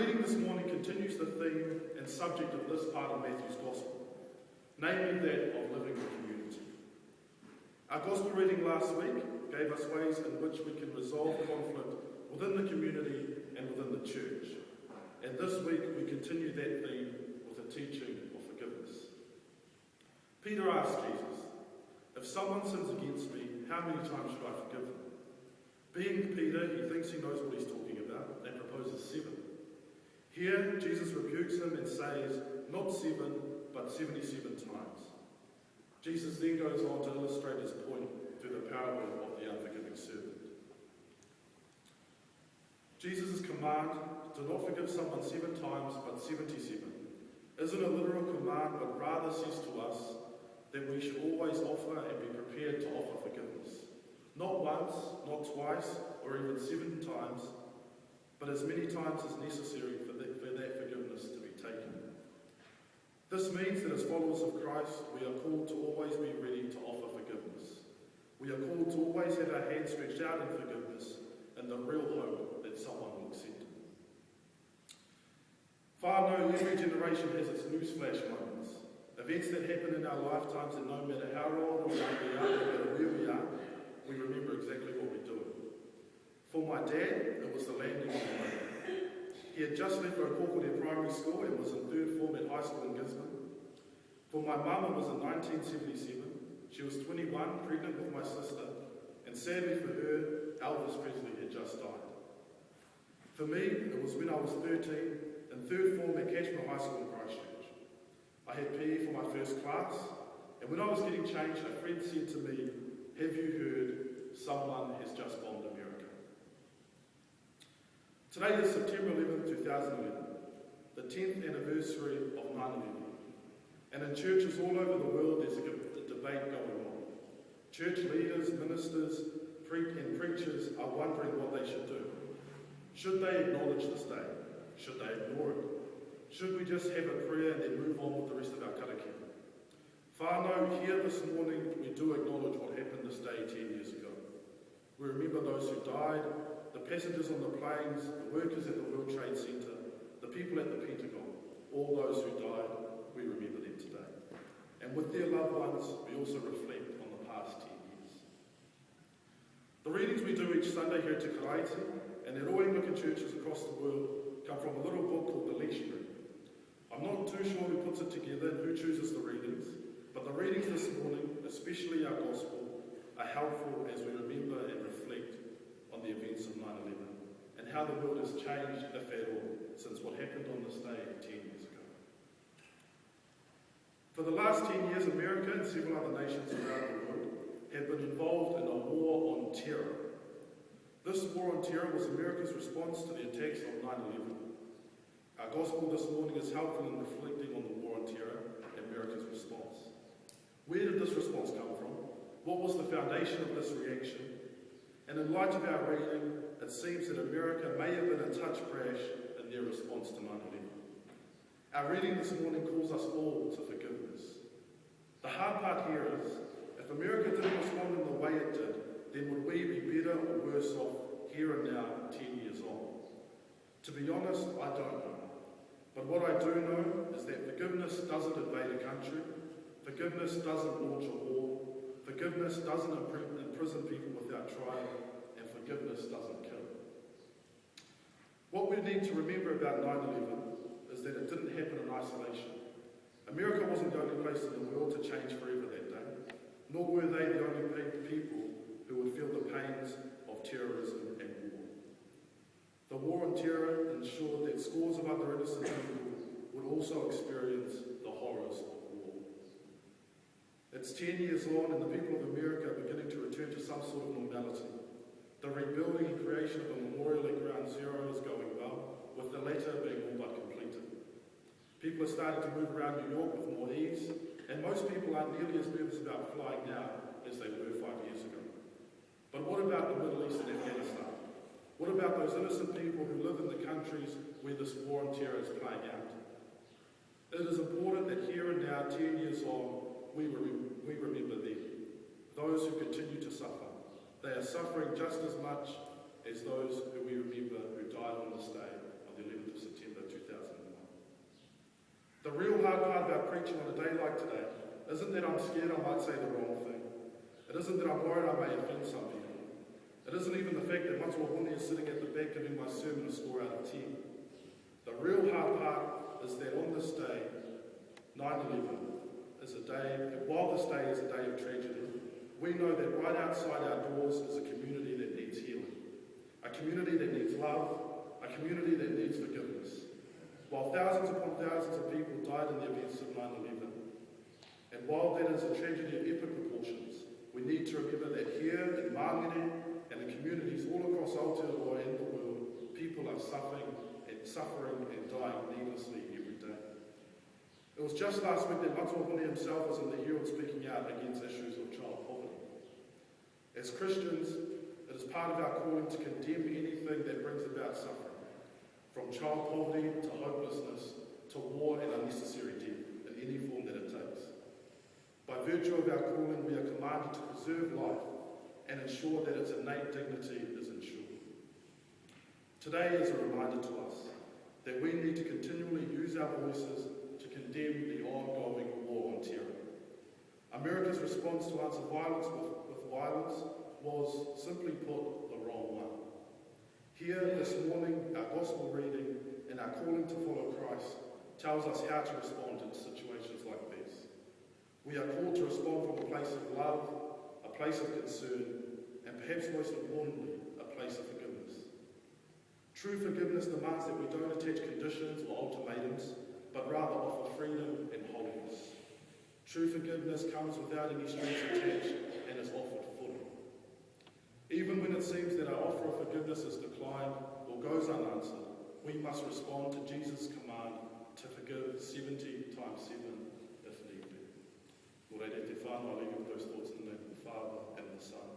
reading this morning continues the theme and subject of this part of Matthew's Gospel, namely that of living in community. Our Gospel reading last week gave us ways in which we can resolve conflict within the community and within the church. And this week we continue that theme with a teaching of forgiveness. Peter asked Jesus, "If someone sins against me, how many times should I forgive them?" Being Peter, he thinks he knows what he's talking about and proposes 7. Here, Jesus rebukes him and says, not 7, but 77 times. Jesus then goes on to illustrate his point through the parable of the unforgiving servant. Jesus' command to not forgive someone 7 times, but 77, isn't a literal command, but rather says to us that we should always offer and be prepared to offer forgiveness. Not once, not twice, or even 7 times, but as many times as necessary for that forgiveness to be taken. This means that as followers of Christ, we are called to always be ready to offer forgiveness. We are called to always have our hands stretched out in forgiveness and the real hope that someone will accept it. Far no, every generation has its newsflash moments. Events that happen in our lifetimes, and no matter how old or young we are, no matter where we are, we remember exactly what we're doing. For my dad, it was the landing on the moon. He had just left Okokore Primary School and was in 3rd form at high school in Gisborne. For my mum, it was in 1977. She was 21, pregnant with my sister, and sadly for her, Elvis Presley had just died. For me, it was when I was 13, in 3rd form at Cashmere High School in Christchurch. I had PE for my first class, and when I was getting changed, a friend said to me, "Have you heard someone has just bombed America?" Today is September 11, 2011, the 10th anniversary of 9/11. And in churches all over the world, there's a debate going on. Church leaders, ministers, and preachers are wondering what they should do. Should they acknowledge this day? Should they ignore it? Should we just have a prayer and then move on with the rest of our karakia? Far no, here this morning we do acknowledge what happened this day 10 years ago. We remember those who died, the passengers on the planes, the workers at the World Trade Center, the people at the Pentagon, all those who died, we remember them today. And with their loved ones, we also reflect on the past 10 years. The readings we do each Sunday here at Karaiti and at all Anglican churches across the world come from a little book called the Lectionary. I'm not too sure who puts it together and who chooses the readings, but the readings this morning, especially our Gospel, are helpful as we remember and reflect on the events of 9/11 and how the world has changed, if at all, since what happened on this day 10 years ago. For the last 10 years, America and several other nations around the world have been involved in a war on terror. This war on terror was America's response to the attacks of 9/11. Our Gospel this morning is helpful in reflecting on the war on terror and America's response. Where did this response come from? What was the foundation of this reaction? And in light of our reading, it seems that America may have been a touch brash in their response to 9/11. Our reading this morning calls us all to forgiveness. The hard part here is, if America didn't respond in the way it did, then would we be better or worse off here and now, 10 years on? To be honest, I don't know. But what I do know is that forgiveness doesn't invade a country, forgiveness doesn't launch a war, forgiveness doesn't imprison people without trial, and forgiveness doesn't kill. What we need to remember about 9/11 is that it didn't happen in isolation. America wasn't the only place in the world to change forever that day, nor were they the only people who would feel the pains of terrorism and war. The war on terror ensured that scores of other innocent people would also experience the horrors of war. It's 10 years on and the people of America are beginning to return to some sort of normality. The rebuilding and creation of a memorial at Ground Zero is going well, with the latter being all but completed. People are starting to move around New York with more ease, and most people aren't nearly as nervous about flying now as they were 5 years ago. But what about the Middle East and Afghanistan? What about those innocent people who live in the countries where this war on terror is playing out? It is important that here and now, 10 years on, we remember them, those who continue to suffer. They are suffering just as much as those who we remember who died on this day, on the 11th of September preaching on a day like today isn't that I'm scared I might say the wrong thing. It isn't that I'm worried I may offend some people. It isn't even the fact that Matua is sitting at the back giving my sermon a score out of 10. The real hard part is that on this day, 9/11, is a day, and while this day is a day of tragedy, we know that right outside our doors is a community that needs healing, a community that needs love, a community that needs forgiveness. While thousands upon thousands of people died in the events of 9/11, and while that is a tragedy of epic proportions, we need to remember that here in Māngere and in communities all across Aotearoa and the world, people are suffering and dying needlessly every day. It was just last week that Matua himself was in the Herald speaking out against issues of child poverty. As Christians, it is part of our calling to condemn anything that brings about suffering, from child poverty to hopelessness to war and unnecessary death in any form that it takes. By virtue of our calling, we are commanded to preserve life and ensure that its innate dignity is ensured. Today is a reminder to us that we need to continually use our voices to condemn the ongoing war on terror. America's response to answer violence with violence was, simply put, the wrong one. Here this morning, our gospel reading and our calling to follow Christ tells us how to respond in situations like this. We are called to respond from a place of love, a place of concern, and perhaps most importantly, a place of forgiveness. True forgiveness demands that we don't attach conditions or ultimatums, but rather offer freedom and holiness. True forgiveness comes without any strings attached and is offered fully. Even when it seems that our offer of forgiveness is declined or goes unanswered, we must respond to Jesus' command to forgive 70 times 7 if need be. Lord, I leave you with those thoughts in the name of the Father, and the Son,